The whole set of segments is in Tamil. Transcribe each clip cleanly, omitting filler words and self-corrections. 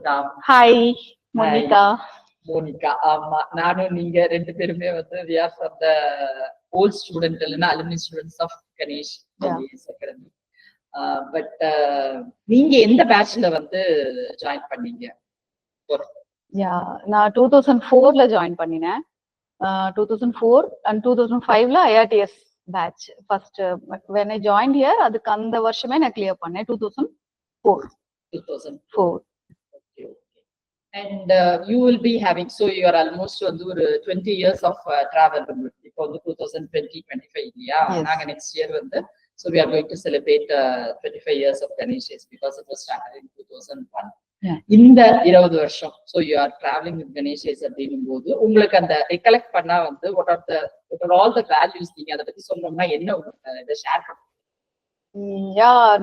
மோனிகா. Hi Monica. மோனிகா, ஆமா, நானும் நீங்க ரெண்டு பேருமே வந்து we are from the old student இல்லைன்னா alumni students of Ganesh Academy. But நீங்க எந்த பேட்ச்ல வந்து ஜாயின் பண்ணீங்க? நான் 2004ல ஜாயின் பண்ணினேன். 2004 and 2005ல IRTS batch first when I joined here. அதுக்கு அந்த வருஷமே நான் கிளியர் பண்ணேன் 2004. And you will be having, so you are almost வந்து ஒரு 20 years of travel. இப்போ வந்து 2020-25 இல்லையா? நாங்க next year வந்து so we are going to celebrate 25 years of Ganesh because it was started in 2001. இந்த 20 வருஷம் so you are traveling with Ganesh அப்படிங்கும்போது உங்களுக்கு அந்த recollect பண்ணா வந்து what are all the values நீங்க அதை பத்தி சொன்னோம்னா என்ன இதை ஷேர் பண்ணுங்க?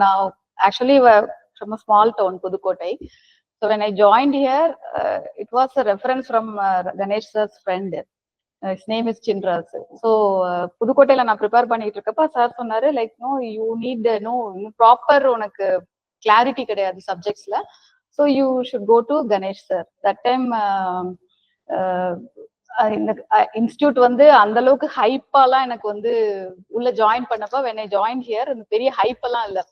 நான் actually from a small town, Pudukkottai. So when I joined here, it was a reference from Ganesh sir's friend. His name is Chinras. So புதுக்கோட்டையில நான் ப்ரிப்பேர் பண்ணிட்டு இருக்கப்ப சார் சொன்னாரு like no you need no proper உனக்கு கிளாரிட்டி கிடையாது சப்ஜெக்ட்ஸ்ல, so you should go to Ganesh sir. That time இந்த இன்ஸ்டியூட் வந்து அந்த அளவுக்கு ஹைப்பாலாம் எனக்கு வந்து உள்ள ஜாயின் பண்ணப்ப when I joined here இந்த பெரிய ஹைப் எல்லாம் இல்லை.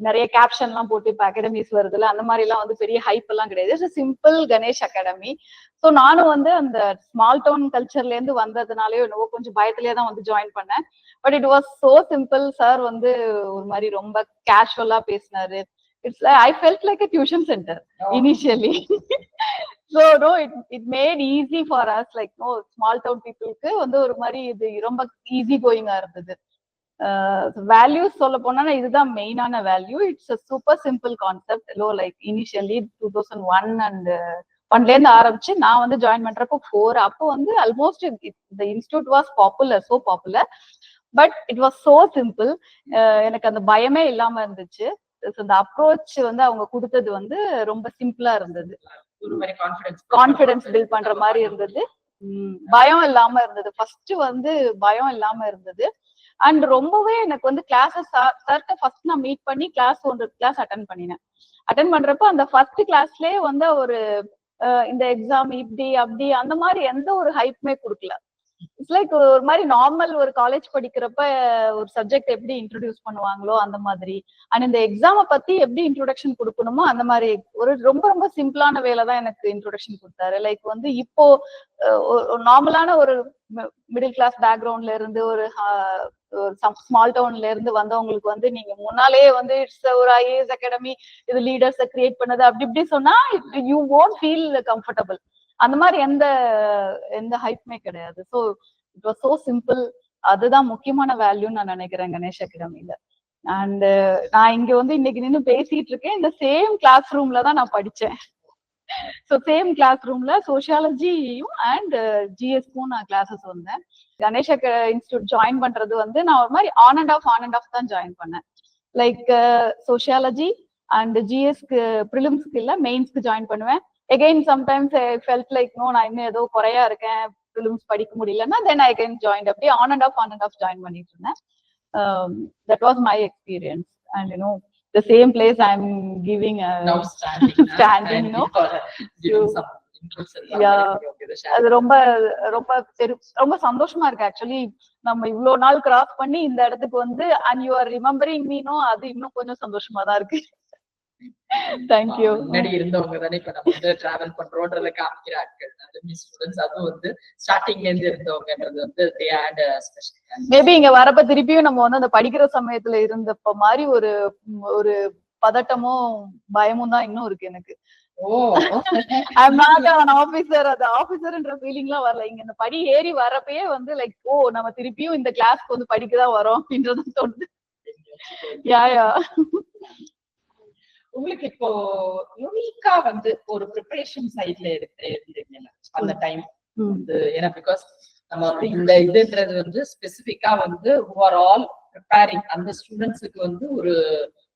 நிறைய கேப்ஷன் எல்லாம் போட்டு இப்ப அகாடமிஸ் வருதுல அந்த மாதிரி எல்லாம் வந்து பெரிய ஹைப் எல்லாம் கிடையாது. Simple Ganesh academy. ஸோ நானும் வந்து அந்த ஸ்மால் டவுன் கல்ச்சர்ல இருந்து வந்ததுனாலே என்னவோ கொஞ்சம் பயத்திலேயே தான் வந்து ஜாயின் பண்ணேன். But it was so simple. Sir வந்து ஒரு மாதிரி ரொம்ப கேஷுவலா பேசினாரு. It's like I felt like a tuition center initially. So no, it made easy for us, like no small town people க்கு வந்து ஒரு மாதிரி இது ரொம்ப ஈஸி கோயிங்கா இருந்தது. வேல்யூஸ் சொல்ல போனா இதுதான் மெயினான value. It's a super simple concept. Like initially 2001 and 1ல இருந்து ஆரம்பிச்சு நான் வந்து ஜாயின் பண்றப்போ 4 அப்போ வந்து almost the institute was popular, so popular, but it was so simple. எனக்கு அந்த பயமே இல்லாம இருந்துச்சு. அந்த அப்ரோச் வந்து அவங்க கொடுத்தது வந்து ரொம்ப சிம்பிளா இருந்தது. கான்ஃபிடன்ஸ் பில்ட் பண்ற மாதிரி இருந்தது. பயம் இல்லாம இருந்தது. ஃபர்ஸ்ட் வந்து பயம் இல்லாம இருந்தது. அண்ட் ரொம்பவே எனக்கு வந்து கிளாஸஸ் சார்ட்ட ஃபர்ஸ்ட் நான் மீட் பண்ணி ஒன்று கிளாஸ் அட்டன் பண்றப்ப அந்த ஃபர்ஸ்ட் கிளாஸ்லயே வந்து ஒரு இந்த எக்ஸாம் இப்படி அப்படி அந்த மாதிரி எந்த ஒரு ஹைப்புமே கொடுக்கல. இட்ஸ் லைக் ஒரு மாதிரி நார்மல் ஒரு காலேஜ் படிக்கிறப்ப ஒரு சப்ஜெக்ட் எப்படி இன்ட்ரோடியூஸ் பண்ணுவாங்களோ அந்த மாதிரி, அண்ட் இந்த எக்ஸாமை பத்தி எப்படி இன்ட்ரோடக்ஷன் கொடுக்கணுமோ அந்த மாதிரி ஒரு ரொம்ப ரொம்ப சிம்பிளான வேலை தான் எனக்கு இன்ட்ரோடக்ஷன் கொடுத்தாரு. லைக் வந்து இப்போ நார்மலான ஒரு மிடில் கிளாஸ் பேக்ரவுண்ட்ல இருந்து ஒரு ஸ்மால் டவுன்ல இருந்து வந்தவங்களுக்கு வந்து நீங்க முன்னாலேயே வந்து இட்ஸ் ஒரு ஐஏஎஸ் அகாடமி, இது லீடர்ஸ் கிரியேட் பண்ணது அப்படி இப்படி சொன்னா யூ won't ஃபீல் கம்ஃபர்டபுள். அந்த மாதிரி எந்த ஹைப்புமே கிடையாது. So it was so simple. அதுதான் முக்கியமான வேல்யூன்னு நான் நினைக்கிறேன் கணேஷ் அகாடமில. அண்ட் நான் இங்க வந்து இன்னைக்கு நின்று பேசிட்டு இருக்கேன். இந்த சேம் கிளாஸ் ரூம்ல தான் நான் படிச்சேன். ஸோ சேம் கிளாஸ் ரூம்ல சோசியாலஜியும் அண்ட் ஜிஎஸ்க்கும் நான் கிளாஸஸ் வந்தேன். கணேஷ் இன்ஸ்டியூட் ஜாயின் பண்றது வந்து நான் ஒரு மாதிரி ஆன் அண்ட் ஆஃப் தான் ஜாயின் பண்ணேன். லைக் சோசியாலஜி அண்ட் ஜிஎஸ்க்கு ப்ரிலிம்ஸ்க்கு இல்ல மெயின்ஸ்க்கு ஜாயின் பண்ணுவேன். Again sometimes I felt like no நான் இன்னும் ஏதோ குறையா இருக்கேன், films படிக்க முடியலன்னா then I can join அப்படியே on and off join பண்ணிட்டு இருந்தேன். That was my experience. And you know the same place I'm giving now standing you know giving some அது ரொம்ப ரொம்ப ரொம்ப சந்தோஷமா இருக்கு. ஆக்சுவலி நம்ம இவ்வளவு நாள் கிராஸ் பண்ணி இந்த இடத்துக்கு வந்து and you are remembering me, no அது இன்னும் கொஞ்சம் சந்தோஷமா தான் இருக்கு. தேங்க்யூ. முன்னாடி இருந்தவங்க தானே இப்ப நம்ம வந்து டிராவல் பண்றோம்ன்றத காமிக்கிற ஆட்கள் ஸ்டூடெண்ட்ஸ். அதுவும் வந்து ஸ்டார்டிங்ல இருந்து இருந்தவங்கன்றது வந்து மேபி இங்க வரப்ப திருப்பியும் நம்ம வந்து அந்த படிக்கிற சமயத்துல இருந்தப்ப மாதிரி ஒரு பதட்டமும் பயமும் தான் இன்னும் இருக்கு எனக்கு. I'm not an officer. அது ஆபீசர்ன்ற ஃபீலிங்லாம் வரல. இங்க இந்த படி ஏறி வரப்பயே வந்து லைக் ஓ நம்ம திருப்பியும் இந்த கிளாஸ்க்கு வந்து படிக்கதான் வரோம் அப்படின்றது தோணுது. யா உங்களுக்கு இப்போ யூனிக்கா வந்து ஒரு ப்ரிப்பரேஷன் சைட்ல எடுத்துருக்கீங்க அந்த டைம் வந்து, ஏன்னா பிகாஸ் நம்ம வந்து இந்த இதுன்றது வந்து ஸ்பெசிபிக்கா வந்து who are all preparing அந்த ஸ்டூடெண்ட்ஸுக்கு வந்து ஒரு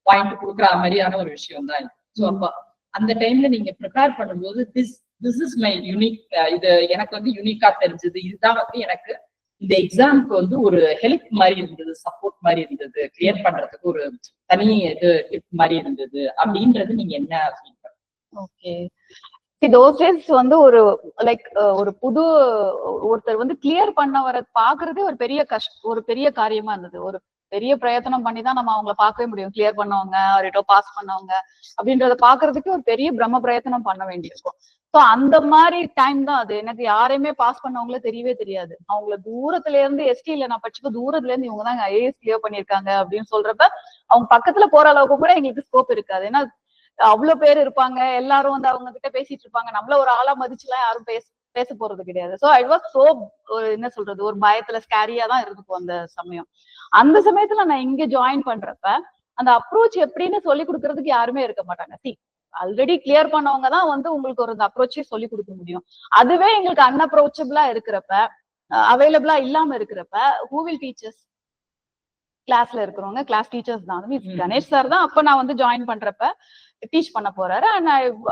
பாயிண்ட் கொடுக்குற மாதிரியான ஒரு விஷயம் தான். ஸோ அப்ப அந்த டைம்ல நீங்க ப்ரிப்பேர் பண்ணும்போது திஸ் இஸ் மை யூனிக், இது எனக்கு வந்து யூனிக்கா தெரிஞ்சது, இதுதான் வந்து எனக்கு இந்த எக்ஸாம்க்கு வந்து ஒரு ஹெல்ப் மாதிரி இருந்தது, சப்போர்ட் மாதிரி இருந்தது, கிளியர் பண்றதுக்கு ஒரு தனி இது டிப் மாதிரி இருந்தது அப்படின்றது நீங்க என்ன ஓகே. those days வந்து ஒரு லைக் ஒரு புது ஒருத்தர் வந்து கிளியர் பண்ண வர பாக்குறதே ஒரு பெரிய காரியமா இருந்தது. ஒரு பெரிய பிரயத்தனம் பண்ணி தான் நம்ம அவங்கள பார்க்கவே முடியும். கிளியர் பண்ணவங்க ஆரிட்டோ பாஸ் பண்ணவங்க அப்படின்றத பாக்குறதுக்கு ஒரு பெரிய பிரம்ம பிரயத்தனம் பண்ண வேண்டியிருக்கும். ஸோ அந்த மாதிரி டைம் தான் அது. எனக்கு யாரையுமே பாஸ் பண்ணவங்கள தெரியவே தெரியாது. அவங்கள தூரத்துல இருந்து எஸ்டில நான் படிச்சுக்க தூரத்துல இருந்து இவங்க தான் ஐஏஎஸ் கிளியர் பண்ணிருக்காங்க அப்படின்னு சொல்றப்ப அவங்க பக்கத்துல போற அளவுக்கு கூட எங்களுக்கு ஸ்கோப் இருக்காது. ஏன்னா அவ்வளவு பேர் இருப்பாங்க, எல்லாரும் வந்து அவங்க கிட்ட பேசிட்டு இருப்பாங்க. நம்மள ஒரு ஆளா மதிச்சுலாம் யாரும் பேச போறது கிடையாது. சோ ஐ வாஸ் சோ என்ன சொல்றது, ஒரு பயத்துல ஸ்கேரியா தான் இருக்கும் அந்த சமயம். அந்த சமயத்துல நான் இங்க ஜாயின் பண்றப்ப அந்த அப்ரோச் எப்படின்னு சொல்லி கொடுக்கறதுக்கு யாருமே இருக்க மாட்டாங்க. ஆல்ரெடி கிளியர் பண்ணவங்க தான் வந்து உங்களுக்கு ஒரு அப்ரோச்சே சொல்லி கொடுக்க முடியும். அதுவே எங்களுக்கு அன்அப்ரோச்சபிளா இருக்கிறப்ப, அவைலபிளா இல்லாம இருக்கிறப்ப ஹூ வில் டீச்சர்ஸ்? கிளாஸ்ல இருக்கிறவங்க கிளாஸ் டீச்சர்ஸ் தான். கணேஷ் சார் தான் அப்ப நான் வந்து ஜாயின் பண்றப்ப டீச் பண்ண போறாரு. And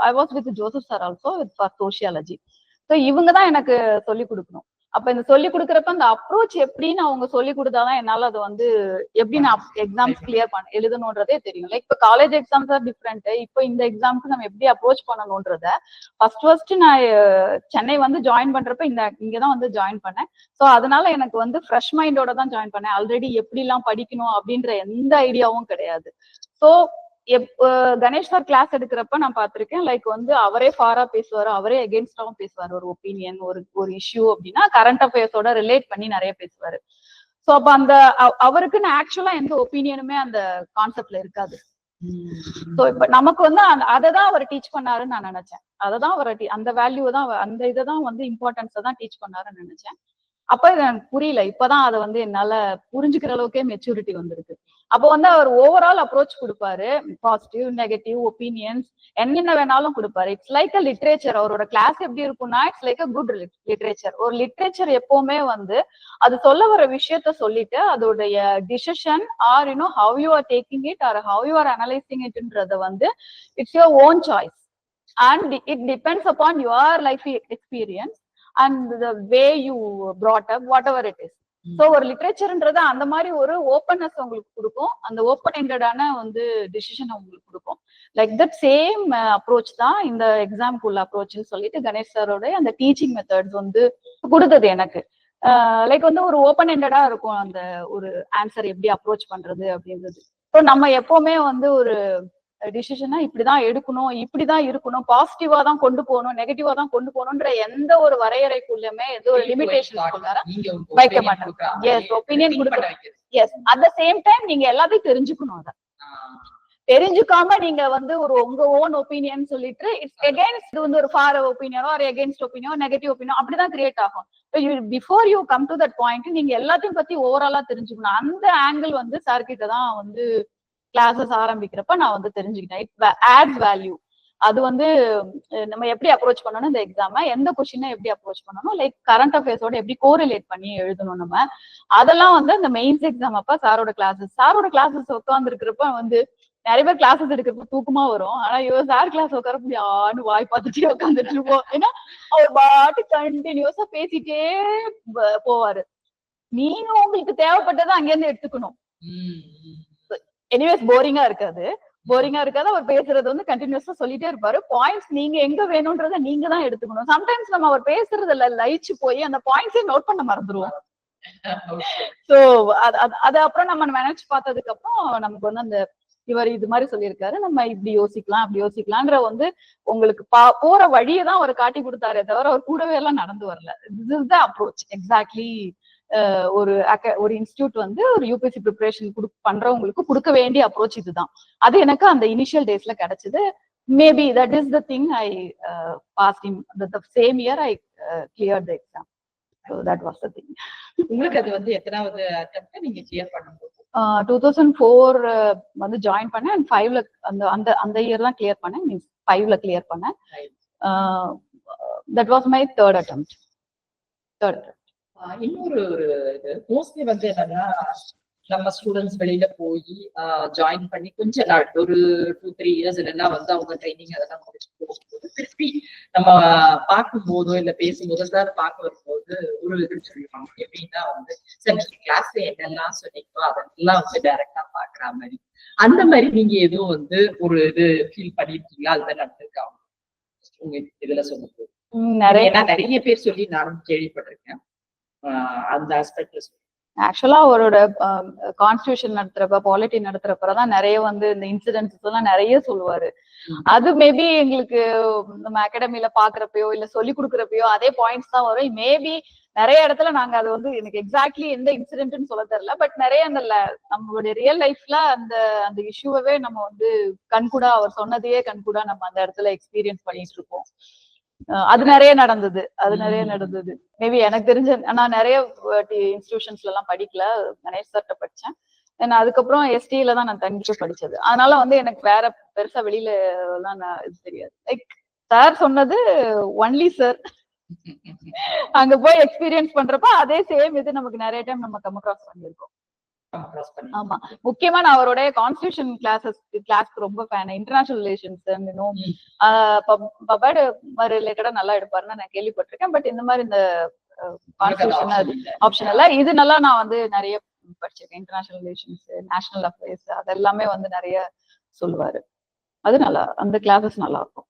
I was with Joseph sir also with sociology. So இவங்க தான் எனக்கு சொல்லி கொடுக்கணும். அப்ப இந்த சொல்லி கொடுக்குறப்ப அந்த அப்ரோச் எப்படின்னு அவங்க சொல்லி கொடுத்தாதான் என்னால அதை வந்து எப்படி நான் எக்ஸாம்ஸ் கிளியர் எழுதணுன்றதே தெரியும். லைக் இப்போ காலேஜ் எக்ஸாம்ஸ் ஆர் டிஃப்ரெண்ட். இப்போ இந்த எக்ஸாம்க்கு நம்ம எப்படி அப்ரோச் பண்ணணும்ன்றத ஃபர்ஸ்ட் நான் சென்னை வந்து ஜாயின் பண்றப்ப இங்கதான் வந்து ஜாயின் பண்ணேன். ஸோ அதனால எனக்கு வந்து ஃப்ரெஷ் மைண்டோட தான் ஜாயின் பண்ணேன். ஆல்ரெடி எப்படி எல்லாம் படிக்கணும் அப்படின்ற எந்த ஐடியாவும் கிடையாது. ஸோ கணேஷ் சார் கிளாஸ் எடுக்கிறப்ப நான் பார்த்திருக்கேன். லைக் வந்து அவரே ஃபாரா பேசுவாரு, அவரே எகென்ஸ்டாவும் பேசுவாரு. ஒரு ஒப்பீனியன், ஒரு இஷ்யூ அப்படின்னா கரண்ட் அஃபேர்ஸோட ரிலேட் பண்ணி நிறைய பேசுவாரு. சோ அப்ப அந்த அவருக்குன்னு ஆக்சுவலா எந்த ஒப்பீனியனுமே அந்த கான்செப்ட்ல இருக்காது. சோ இப்ப நமக்கு வந்து அததான் அவர் டீச் பண்ணாருன்னு நான் நினைச்சேன். அததான் அவர் அந்த வேல்யூ தான், அந்த இதான் வந்து இம்பார்ட்டன்ஸை தான் டீச் பண்ணாருன்னு நினைச்சேன். அப்ப எனக்கு புரியல. இப்பதான் அதை வந்து என்னால புரிஞ்சுக்கிற அளவுக்கே மெச்சூரிட்டி வந்திருக்கு. அப்போ வந்து அவர் ஓவரால் அப்ரோச் கொடுப்பாரு. பாசிட்டிவ், நெகட்டிவ் ஒப்பீனியன்ஸ் என்னென்ன வேணாலும் கொடுப்பாரு. It's like a literature. அவரோட கிளாஸ் எப்படி இருக்கும்னா it's like a good literature. ஒரு லிட்ரேச்சர் எப்பவுமே வந்து அது சொல்ல வர விஷயத்த சொல்லிட்டு அதோடைய decision or you know how you are taking it or how you are analysing இட்ன்றத வந்து it's your own choice and it depends upon your life experience and the way you brought up whatever it is. So ஒரு லிட்ரேச்சர்ன்றது அந்த மாதிரி ஒரு ஓப்பன்னஸ் உங்களுக்கு கொடுக்கும். அந்த ஓப்பன் எண்டடான வந்து டிசிஷன் உங்களுக்கு கொடுக்கும். லைக் தட் சேம் அப்ரோச் தான் இந்த எக்ஸாம்க்குள்ள அப்ரோச்னு சொல்லிட்டு கணேஷ் சாரோட அந்த டீச்சிங் மெத்தட்ஸ் வந்து கொடுத்தது எனக்கு. லைக் வந்து ஒரு ஓப்பன் எண்டடா இருக்கும் அந்த ஒரு ஆன்சர் எப்படி அப்ரோச் பண்றது அப்படின்றது. ஸோ நம்ம எப்பவுமே வந்து ஒரு டிசிஷனா இப்படிதான் எடுக்கணும், இப்படிதான் இருக்கணும், பாசிட்டிவா தான் கொண்டு போகணும், நெகட்டிவா தான் கொண்டு போகணும்ன்ற எந்த ஒரு வரையறைக்குள்ளயுமே எந்த ஒரு லிமிடேஷன் வைக்க மாட்டாங்க. எஸ், ஒப்பீனியன் கொடுக்க. Yes, at the same time நீங்க எல்லாத்தையும் தெரிஞ்சுக்கணும். அதை தெரிஞ்சுக்காம நீங்க வந்து ஒரு உங்க ஓன் ஒப்பீனியன் சொல்லிட்டு இட்ஸ் எகெயின்ஸ்ட், இது வந்து ஒரு ஃபார் ஒப்பீனியனோ ஒரு எகெயின்ஸ்ட் ஒப்பீனியோ நெகட்டிவ் ஒப்பீனியோ அப்படிதான் கிரியேட் ஆகும். Before you come to that point நீங்க எல்லாத்தையும் பத்தி ஓவராலா தெரிஞ்சுக்கணும். அந்த ஆங்கிள் வந்து சார் கிட்ட தான் வந்து கிளாஸஸ் ஆரம்பிக்கிறப்ப நான் வந்து தெரிஞ்சுக்கிட்டேன். It adds value. அது வந்து நம்ம எப்படி அப்ரோச் பண்ணணும் இந்த எக்ஸாம, எந்த கொஸ்டினை எப்படி அப்ரோச் பண்ணணும், லைக் கரண்ட் அஃபேர்ஸோட எப்படி கோரிலேட் பண்ணி எழுதணும் நம்ம, அதெல்லாம் வந்து அந்த மெயின்ஸ் எக்ஸாம் அப்ப சாரோட கிளாஸஸ் உட்கார்ந்து இருக்கிறப்ப வந்து நிறைய பேர் கிளாஸஸ் எடுக்கிறப்ப தூக்கமா வரும். ஆனா இவர் சார் கிளாஸ் உட்காரப்ப யான்னு வாய் பார்த்துட்டே உட்காந்துட்டு இருப்போம். ஏன்னா அவர் பாட்டு கண்டினியூஸா பேசிட்டே போவாரு. நீங்க உங்களுக்கு தேவைப்பட்டதை அங்கேருந்து எடுத்துக்கணும். எனிவேஸ் போரிங்கா இருக்காது. அவர் பேசுறது வந்து கண்டினியூஸா சொல்லிட்டே இருப்பாரு. பாயிண்ட்ஸ் நீங்க எங்க வேணும்ன்றத நீங்க தான் எடுத்துக்கணும். சம்டைம்ஸ் நம்ம அவர் பேசுறதுல லயிச்சு போய் அந்த பாயிண்ட்ஸே நோட் பண்ண மறந்துருவோம். சோ அது அப்புறம் நம்ம நினைச்சு பார்த்ததுக்கு அப்புறம் நமக்கு வந்து அந்த இவர் இது மாதிரி சொல்லியிருக்காரு, நம்ம இப்படி யோசிக்கலாம் அப்படி யோசிக்கலாம்ன்ற வந்து உங்களுக்கு போற வழியை தான் அவர் காட்டி கொடுத்தாரே தவிர அவர் கூடவே எல்லாம் நடந்து வரல. This is the approach exactly. ஒரு இன்ஸ்டியூட் வந்து ஒரு யூபிஎஸ்சி ப்ரிப்பரேஷன் பண்றவங்களுக்கு கொடுக்க வேண்டிய அப்ரோச் இதுதான். அது எனக்கு அந்த இனிஷியல் டேஸ்ல கிடைச்சது. Maybe that is the thing I passed in the same year I clear the exam. So that was the thing. உங்களுக்கு அது வந்து எத்தனாவது அட்டெம்ப்ட் நீங்க கிளியர் பண்ணும்போது? 2004 வந்து ஜாயின் பண்ணேன் and 5ல அந்த இயர் தான் கிளியர் பண்ணேன். மீன்ஸ் 5ல கிளியர் பண்ணேன். That was my third attempt. இன்னொரு இது மோஸ்ட்லி வந்து என்னன்னா நம்ம ஸ்டூடெண்ட்ஸ் வெளியில போய் ஜாயின் பண்ணி கொஞ்ச நாள் ஒரு 2-3 இயர்ஸ் இல்லைன்னா வந்து அவங்க ட்ரைனிங் அதெல்லாம் முடிச்சு போகும்போது திருப்பி நம்ம பார்க்கும் போதோ இல்ல பேசும்போதோ சார் பார்க்க வரும்போது ஒரு இது சொல்லுவாங்க. எப்படின்னா வந்து சார் கிளாஸ்ல என்னெல்லாம் சொன்னீங்களோ அதெல்லாம் வந்து டைரக்டா பாக்குற மாதிரி, அந்த மாதிரி நீங்க எதுவும் வந்து ஒரு இது ஃபீல் பண்ணிருக்கீங்களா? அதுதான் நடந்திருக்காங்க? உங்க இதுல சொல்லுங்க. நிறைய பேர் சொல்லி நானும் கேள்விப்பட்டிருக்கேன் அந்த ஆஸ்பெக்ட்ல. ஆக்சுவலா அவரோட கான்ஸ்டியூஷன் நடத்துறப்ப பாலிட்டி நடத்துறப்பதான் நிறைய வந்து இந்த இன்சிடென்ட்ஸ் எல்லாம் நிறைய சொல்லுவாரு. அது மேபி எங்களுக்கு நம்ம அகாடமில பாக்குறப்பயோ இல்ல சொல்லி கொடுக்குறப்பயோ அதே பாயிண்ட்ஸ் தான் வரும். மேபி நிறைய இடத்துல நாங்க அது வந்து எனக்கு எக்ஸாக்ட்லி எந்த இன்சிடென்ட்னு சொல்ல தெரியல. பட் நிறைய அந்த நம்மளுடைய ரியல் லைஃப்ல அந்த அந்த இஷ்யூவே நம்ம வந்து கண்கூடா அவர் சொன்னதையே கண்கூடா நம்ம அந்த இடத்துல எக்ஸ்பீரியன்ஸ் பண்ணிட்டு இருக்கோம். அது நிறைய நடந்தது. மேபி எனக்கு தெரிஞ்ச நான் நிறைய இன்ஸ்டிடியூஷன்ஸ்ல எல்லாம் படிக்கல, கணேஷ் சார்ட்ட படிச்சேன். அதுக்கப்புறம் எஸ்டில தான் நான் தங்கி படிச்சது. அதனால வந்து எனக்கு வேற பெருசா வெளியில எல்லாம் இது தெரியாது. லைக் சார் சொன்னது ஒன்லி சார். அங்க போய் எக்ஸ்பீரியன்ஸ் பண்றப்ப அதே சேம் இது நமக்கு நிறைய டைம் நம்ம கம் அக்ராஸ் பண்ணிருக்கோம். ஆமா, முக்கியமா நான் அவருடைய கான்ஸ்டிடியூஷன் கிளாஸ்க்கு ரொம்ப ஃபேன். இன்டர்நேஷனல் ரிலேஷன்ஸ் பபாட் ரிலேட்டடா நல்லா எடுப்பாருன்னு நான் கேள்விப்பட்டிருக்கேன். பட் இந்த மாதிரி இந்த கான்ஸ்டிடியூஷன் ஆப்ஷன் இல்ல. இது நல்லா நான் வந்து நிறைய படிச்சிருக்கேன். இன்டர்நேஷனல் ரிலேஷன்ஸ், நேஷனல் அஃபேர்ஸ் அதெல்லாமே வந்து நிறைய சொல்லுவாரு. அது நல்லா, அந்த கிளாஸஸ் நல்லா இருக்கும்.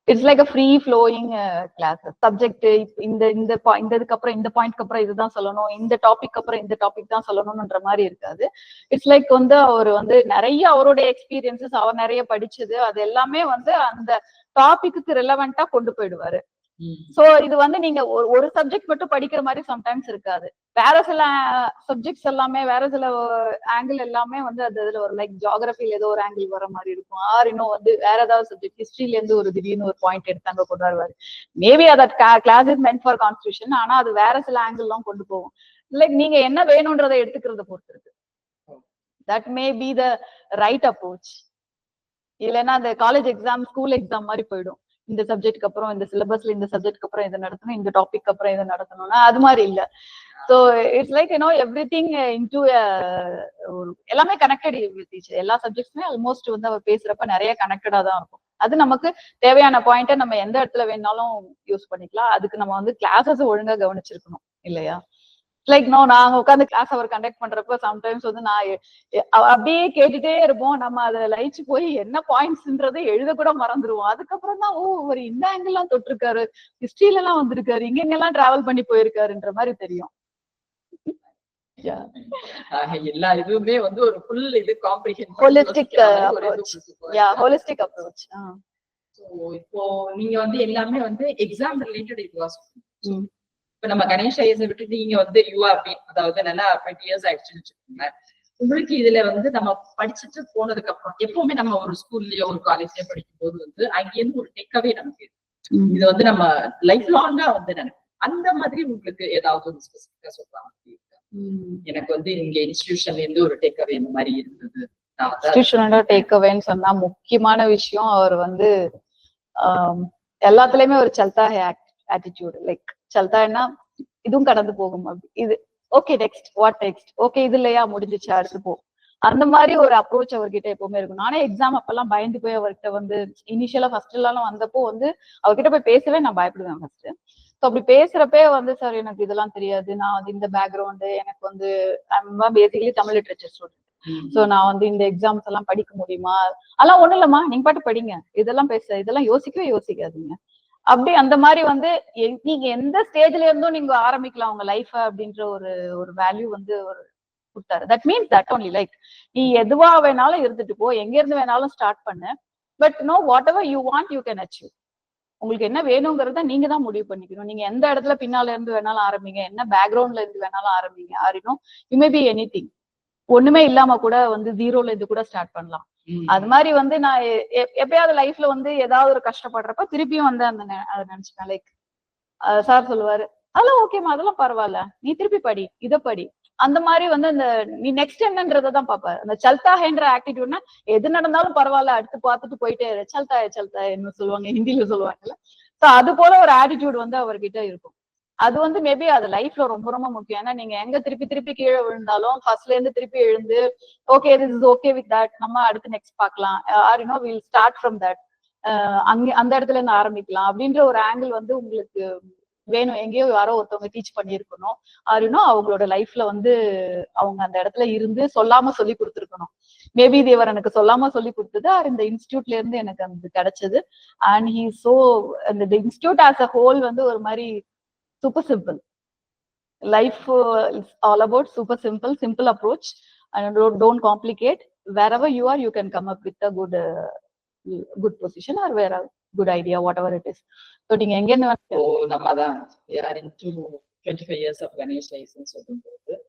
It's like a free flowing classes. Subject இதுக்கு அப்புறம் இந்த பாயிண்ட்க்கு அப்புறம் இதுதான் சொல்லணும், இந்த டாபிக் அப்புறம் இந்த டாபிக் தான் சொல்லணும்ன்ற மாதிரி இருக்காது. இட்ஸ் லைக் வந்து அவர் வந்து நிறைய அவருடைய எக்ஸ்பீரியன்சஸ், அவர் நிறைய படிச்சது அது எல்லாமே வந்து அந்த டாபிக்கு ரிலவெண்டா கொண்டு போயிடுவாரு. சோ இது வந்து நீங்க ஒரு சப்ஜெக்ட் மட்டும் படிக்கிற மாதிரி சம்டைம்ஸ் இருக்காது. வேற சில சப்ஜெக்ட்ஸ் எல்லாமே வேற சில ஆங்கிள் எல்லாமே வந்து அதுல ஒரு லைக் ஜியோகிராபில ஏதோ ஒரு ஆங்கிள் வர மாதிரி இருக்கும். ஆர் இன்னும் வந்து வேற ஏதாவது சப்ஜெக்ட் ஹிஸ்டரியில இருந்து ஒரு திடீர்னு ஒரு பாயிண்ட் எடுத்தாங்க கொண்டு வருவாரு. Maybe that class is meant for constitution, ஆனா அது வேற சில ஆங்கிள் எல்லாம் கொண்டு போகும். லைக் நீங்க என்ன வேணும்ன்றதை எடுத்துக்கிறத பொறுத்து இருக்கு. That may be the right approach. இல்லைன்னா அந்த காலேஜ் எக்ஸாம் ஸ்கூல் எக்ஸாம் மாதிரி போயிடும். இந்த சப்ஜெக்ட்க்கு அப்புறம் இந்த சிலபஸ்ல இந்த சப்ஜெக்ட்க்கு அப்புறம் இதை நடத்தணும், இந்த டாபிக் அப்புறம் இதை நடத்தணும்னா அது மாதிரி இல்ல. So it's like everything into எல்லாமே கனெக்டட் வித் ஈச். எல்லா சப்ஜெக்ட்ஸுமே ஆல்மோஸ்ட் வந்து அவர் பேசுறப்ப நிறைய கனெக்டடா தான் இருக்கும். அது நமக்கு தேவையான பாயிண்ட்டை நம்ம எந்த இடத்துல வேணாலும் யூஸ் பண்ணிக்கலாம். அதுக்கு நம்ம வந்து கிளாஸஸ் ஒழுங்கா கவனிச்சிருக்கணும் இல்லையா? லைக் நாங்க உட்காந்து கிளாஸ் அவர் கண்டக்ட் பண்றப்ப சம்டைம்ஸ் வந்து நான் அப்படியே கேட்டுட்டே இருப்போம். நம்ம அதை லயிச்சு போய் என்ன பாயிண்ட்ஸ்ன்றதை எழுத கூட மறந்துடுவோம். அதுக்கப்புறம் தான் ஒரு இந்த ஆங்கிள் எல்லாம் தொட்டிருக்காரு, ஹிஸ்டரியில எல்லாம் வந்திருக்காரு, இங்கெல்லாம் டிராவல் பண்ணி போயிருக்காருன்ற மாதிரி தெரியும். எல்லா இதுவுமே வந்து ஒரு ஃபுல் இது காம்ப்ரிஹென்ஷன் ஹோலிஸ்டிக் அப்ரோச். இப்போ நீங்க வந்து எல்லாமே வந்து எக்ஸாம் ரிலேட்டட் இதுவா சொல்றீங்க. இப்ப நம்ம கணேஷ் ஐஎஸ் விட்டு நீங்க வந்து அதாவது என்னன்னா 20 இயர்ஸ் ஆயிடுச்சுன்னு வச்சுக்கோங்க. உங்களுக்கு இதுல வந்து நம்ம படிச்சுட்டு போனதுக்கு அப்புறம் எப்பவுமே நம்ம ஒரு ஸ்கூல்லயோ ஒரு காலேஜ்லயோ படிக்கும் போது வந்து அங்கிருந்து ஒரு டேக்அவே நமக்கு இது வந்து நம்ம லைஃப் லாங்கா வந்து நினைப்போம். அந்த மாதிரி உங்களுக்கு ஏதாவது ஒரு ஸ்பெசிபிக்கா சொல்றாங்க? எனக்கு வந்து இங்க இன்ஸ்டிடியூஷன்ல இருந்து ஒரு டேக்அவே இந்த மாதிரி இருந்தது. இன்ஸ்டிடியூஷனோட டேக்அவேன்னு சொன்னா முக்கியமான விஷயம் அவர் வந்து எல்லாத்துலயுமே ஒரு சல்தா ஆட்டிடியூட். லைக் சல்தான்னா இதுவும் கடந்து போகும், இது okay next what next, okay இது இல்லையா முடிஞ்சிச்சு அடுத்து போ, அந்த மாதிரி ஒரு அப்ரோச் அவர்கிட்ட எப்பவுமே இருக்கும். நானே எக்ஸாம் அப்பெல்லாம் பயந்து போய் அவர்கிட்ட வந்து இனிஷியலா ஃபர்ஸ்ட் எல்லாம் வந்தப்போ வந்து அவர்கிட்ட போய் பேசவே நான் பயப்படுவேன் ஃபர்ஸ்ட். ஸோ அப்படி பேசுறப்பே வந்து சார் எனக்கு இதெல்லாம் தெரியாது, நான் வந்து இந்த பேக்ரவுண்டு எனக்கு வந்து basically Tamil literature student, so நான் வந்து இந்த எக்ஸாம்ஸ் எல்லாம் படிக்க முடியுமா, அதெல்லாம் ஒண்ணும் இல்லம்மா நீங்க பாட்டு படிங்க, இதெல்லாம் இதெல்லாம் யோசிக்கவே யோசிக்காதீங்க. அப்படி அந்த மாதிரி வந்து நீங்க எந்த ஸ்டேஜ்ல இருந்தும் நீங்க ஆரம்பிக்கலாம் உங்க லைஃப் அப்படின்ற ஒரு வேல்யூ வந்து ஒரு கொடுத்தாரு. That means that only like நீ எதுவா வேணாலும் இருந்துட்டு போ, எங்க இருந்து வேணாலும் ஸ்டார்ட் பண்ணு, but know what ever you want you can achieve. உங்களுக்கு என்ன வேணுங்கிறத நீங்க தான் முடிவு பண்ணிக்கணும். நீங்க எந்த இடத்துல பின்னால இருந்து வேணாலும் ஆரம்பிங்க, என்ன பேக்ரவுண்ட்ல இருந்து வேணாலும் ஆரம்பிங்க, ஆரினோ யூ மே பி எனிதிங். ஒண்ணுமே இல்லாம கூட வந்து ஜீரோல இருந்து கூட ஸ்டார்ட் பண்ணலாம். அது மாதிரி வந்து நான் எப்பயாவது லைஃப்ல வந்து ஏதாவது ஒரு கஷ்டப்படுறப்ப திருப்பியும் வந்து அதை நினைச்சுப்பேன். லைக் சார் சொல்லுவாரு அதெல்லாம் ஓகேமா அதெல்லாம் பரவாயில்ல, நீ திருப்பி படி இதை படி, அந்த மாதிரி வந்து அந்த நீ நெக்ஸ்ட் என்னன்றதான் பாப்பாரு. அந்த சல்தாஹேன்ற ஆட்டிடியூட்னா எது நடந்தாலும் பரவாயில்ல அடுத்து பார்த்துட்டு போயிட்டே சல்தா என்ன சொல்லுவாங்க ஹிந்தில சொல்லுவாங்கல்ல, சோ அது போல ஒரு ஆட்டிடியூட் வந்து அவர்கிட்ட இருக்கும். அது வந்து மேபி அது லைஃப்ல ரொம்ப ரொம்ப முக்கியம். ஏன்னா நீங்க எங்க திருப்பி கீழே விழுந்தாலும் ஃபர்ஸ்ட்ல இருந்து திருப்பி எழுந்து okay this is okay with that, நம்ம அடுத்து நெக்ஸ்ட் பார்க்கலாம், are you know will start from that, அந்த இடத்துல இருந்து ஆரம்பிக்கலாம் அப்படின்ற ஒரு ஆங்கிள் வந்து உங்களுக்கு வேணும். எங்கேயோ யாரோ ஒருத்தவங்க டீச் பண்ணியிருக்கணும், ஆர் யூ நோ அவங்களோட லைஃப்ல வந்து அவங்க அந்த இடத்துல இருந்து சொல்லாம சொல்லி கொடுத்துருக்கணும். மேபி தேவர் எனக்கு சொல்லாம சொல்லி கொடுத்தது ஆர் இந்த இன்ஸ்டியூட்ல இருந்து எனக்கு அது கிடைச்சது. அண்ட் ஹீ சோ அந்த இன்ஸ்டியூட் ஆஸ் அ ஹோல் வந்து ஒரு மாதிரி super simple. Life is all about super simple approach, and don't complicate. Wherever you are, you can come up with a good position or where a good idea, whatever it is. So நீங்க எங்க இருந்து நம்மதான் 25 years of Ganesh license சொல்லும்போது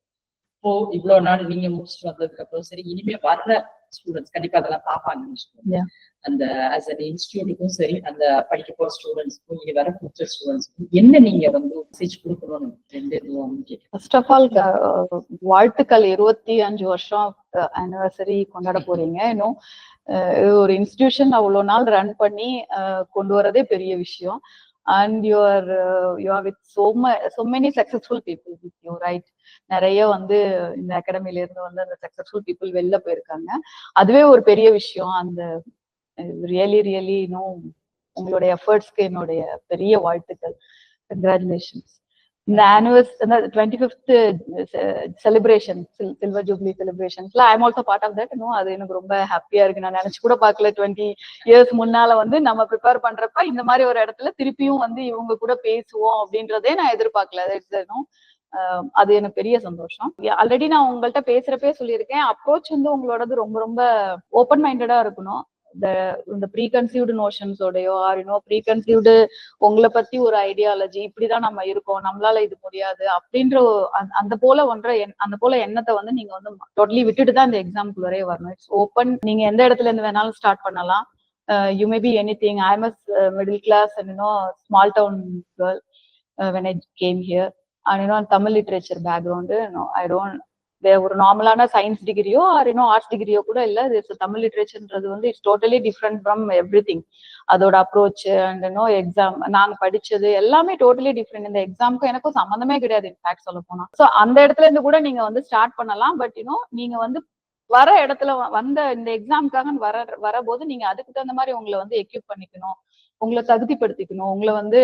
இவ்வளவு நாள் நீங்க முடிச்சுட்டு வந்ததுக்கு அப்புறம் சரி இனிமே வர்ற ஸ்டூடெண்ட்ஸ் கண்டிப்பா அதெல்லாம் பாப்பாங்க. அந்த as an இன்ஸ்டிடியூட்டுக்கும் சரி அந்த படிக்க போற ஸ்டூடெண்ட்ஸ்க்கும் இங்க வர ஃபியூச்சர் ஸ்டூடெண்ட்ஸ்க்கும் என்ன நீங்க வந்து மெசேஜ் கொடுக்கணும்னு ஃபர்ஸ்ட் ஆஃப் ஆல் வாழ்த்துக்கள். 25 வருஷம் ஆனிவர்சரி கொண்டாட போறீங்க. இன்னும் ஒரு இன்ஸ்டிடியூஷன் அவ்வளவு நாள் ரன் பண்ணி கொண்டு வரதே பெரிய விஷயம். and you are with so many successful people with you, right? நிறைய வந்து இந்த அகாடமில இருந்து வந்து அந்த சக்சஸ்ஃபுல் பீப்புள் வெளில போயிருக்காங்க. அதுவே ஒரு பெரிய விஷயம். அந்த ரியலி உங்களுடைய எஃபர்ட்ஸ்க்கு என்னுடைய பெரிய வாழ்த்துக்கள். கங்க்ராச்சுலேஷன்ஸ். இந்த anniversary 25th celebration silver jubilee செலிப்ரேஷன்ஸ்ல I am also part of that. அது எனக்கு ரொம்ப ஹாப்பியா இருக்கு. நான் நினைச்சு கூட பார்க்கல 20 years முன்னால வந்து நம்ம ப்ரிப்பேர் பண்றப்ப இந்த மாதிரி ஒரு இடத்துல திருப்பியும் வந்து இவங்க கூட பேசுவோம் அப்படின்றதே நான் எதிர்பார்க்கல. அது எனக்கு பெரிய சந்தோஷம். ஆல்ரெடி நான் உங்கள்கிட்ட பேசுறப்பே சொல்லியிருக்கேன், அப்ரோச் வந்து உங்களோடது ரொம்ப ரொம்ப ஓப்பன் மைண்டடா இருக்கணும். இந்த ப்ரீகன்சீவ்டு நோஷன்ஸோடயோ ப்ரீகன்சீவ்டு உங்களை பத்தி ஒரு ஐடியாலஜி இப்படிதான் நம்ம இருக்கோம், நம்மளால இது முடியாது அப்படின்ற அந்த போல எண்ணத்தை வந்து நீங்க வந்து டோட்டலி விட்டுட்டு தான் இந்த எக்ஸாமுக்கு வரைய வரணும். It's open. நீங்க எந்த இடத்துல இருந்து வேணாலும் ஸ்டார்ட் பண்ணலாம். You may be anything. I am a middle class and small town girl when I came here. And Tamil literature background, I don't ஒரு நார்மலான சயின்ஸ் டிகிரியோ ஆர் ஆர்ட்ஸ் டிகிரியோ கூட இல்ல. தமிழ் லிட்ரேச்சர்ன்றது வந்து it's totally different from everything. அதோட அப்ரோச் அண்ட் எக்ஸாம் நாங்க படிச்சது எல்லாமே டோட்டலி டிஃப்ரெண்ட். இந்த எக்ஸாமுக்கும் எனக்கும் சம்மந்தமே கிடையாது இன்ஃபேக்ட் சொல்ல போனா. ஸோ அந்த இடத்துல இருந்து கூட நீங்க வந்து ஸ்டார்ட் பண்ணலாம். பட் நீங்க வந்து வர இடத்துல வந்த இந்த எக்ஸாமுக்காக வரபோது நீங்க அதுக்கு தகுந்த மாதிரி உங்களை வந்து எக்யூப் பண்ணிக்கணும், உங்களை தகுதிப்படுத்திக்கணும், உங்களை வந்து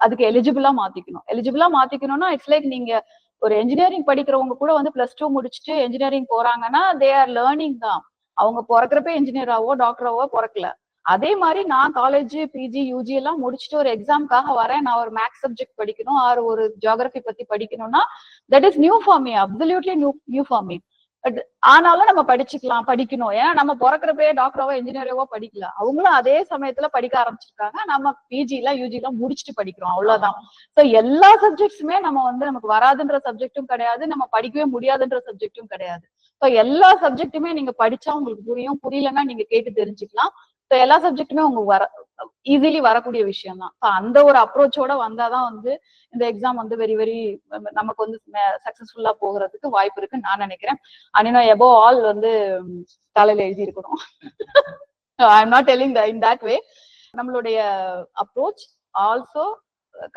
அதுக்கு எலிஜிபிளா மாத்திக்கணும்னா இட்ஸ் லைக் நீங்க ஒரு என்ஜினியரிங் படிக்கிறவங்க கூட வந்து +2 முடிச்சுட்டு என்ஜினியரிங் போறாங்கன்னா தே ஆர் லேர்னிங் தான். அவங்க பிறக்கிறப்ப என்ஜினியராவோ டாக்டராவோ பிறக்கல. அதே மாதிரி நான் காலேஜ் பிஜி யூஜி எல்லாம் முடிச்சுட்டு ஒரு எக்ஸாமுக்காக வரேன். நான் ஒரு மேக்ஸ் சப்ஜெக்ட் படிக்கணும் ஆர் ஒரு ஜியோகிராஃபி பத்தி படிக்கணும்னா that is new for me, absolutely new for me. But ஆனாலும் நம்ம படிக்கணும். ஏன்னா நம்ம பிறக்கிறப்பே டாக்டராவோ என்ஜினியராவோ படிக்கல. அவங்களும் அதே சமயத்துல படிக்க ஆரம்பிச்சிருக்காங்க. நம்ம பிஜி எல்லாம் யூஜி எல்லாம் முடிச்சுட்டு படிக்கிறோம், அவ்வளவுதான். சோ எல்லா சப்ஜெக்ட்ஸுமே நம்ம வந்து நமக்கு வராதுன்ற சப்ஜெக்டும் கிடையாது, நம்ம படிக்கவே முடியாதுன்ற சப்ஜெக்டும் கிடையாது. ஸோ எல்லா சப்ஜெக்ட்டுமே நீங்க படிச்சா உங்களுக்கு புரியும், புரியலன்னா நீங்க கேட்டு தெரிஞ்சுக்கலாம். ஸோ எல்லா சப்ஜெக்ட்டுமே உங்களுக்கு ஈஸிலி வரக்கூடிய விஷயம் தான். ஸோ அந்த ஒரு அப்ரோச்சோட வந்தாதான் வந்து இந்த எக்ஸாம் வந்து வெரி வெரி நமக்கு வந்து சக்சஸ்ஃபுல்லா போகிறதுக்கு வாய்ப்பு இருக்குன்னு நான் நினைக்கிறேன். அண்ட் எபோவ் ஆல் வந்து காலையில எழுதி இருக்கணும். I am not telling in that way. நம்மளுடைய அப்ரோச் ஆல்சோ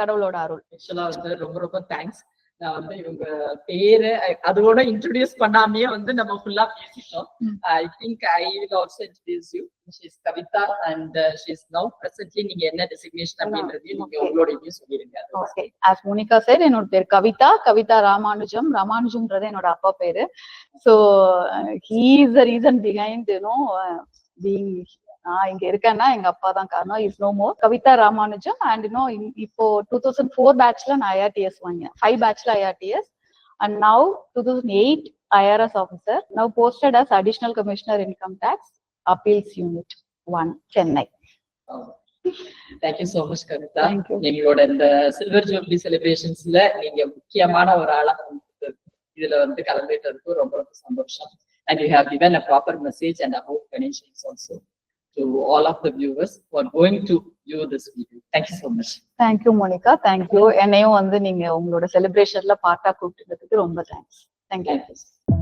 கடவுளோட அருள். ஆக்சுவலா வந்து ரொம்ப ரொம்ப தேங்க்ஸ். நான் வந்து இவங்க பேரு அதோட இன்ட்ரோடியூஸ் பண்ணாமே வந்து நம்ம ஃபுல்லா பேசிட்டோம். I think I will also introduce you. She is Kavitha and she is நவ பிரசன்ட்லி நீங்க என்ன டெசிக்னேஷன் அப்படின்றதையும் நீங்க உங்களோட இது சொல்லிருங்க. ஓகே, as Monica said, என்னோட பேர் கவிதா ராமானுஜம்ன்றது என்னோட அப்பா பேரு. So he is the reason behind being நான் இங்க இருக்கேன்னா எங்க அப்பா தான் காரணம். Is no more. Kavitha Ramanujam. And இப்போ 2004 பேட்ச்ல நான் IRTS வாங்கினேன். 5 பேட்ச்ல IRTS. And now 2008 IRS officer. Now posted as additional commissioner income tax appeals unit 1 Chennai. Thank you so much Kavitha. எங்களோட இந்த சில்வர் ஜூப்ளி செலிப்ரேஷன்ஸ்ல நீங்க முக்கியமான ஒரு ஆளா இதுல வந்து கலந்துட்டதுக்கு ரொம்ப ரொம்ப சந்தோஷம். And you have given a proper message, and I hope Ganesh is also to all of the viewers who are going to view this video. Thank you so much. Thank you Monica. Thank you. என்னையும் வந்து நீங்க உங்களோட செலிப்ரேஷன்ல பார்ட்டா கூப்பிட்டதுக்கு ரொம்ப தேங்க்ஸ். Thank you.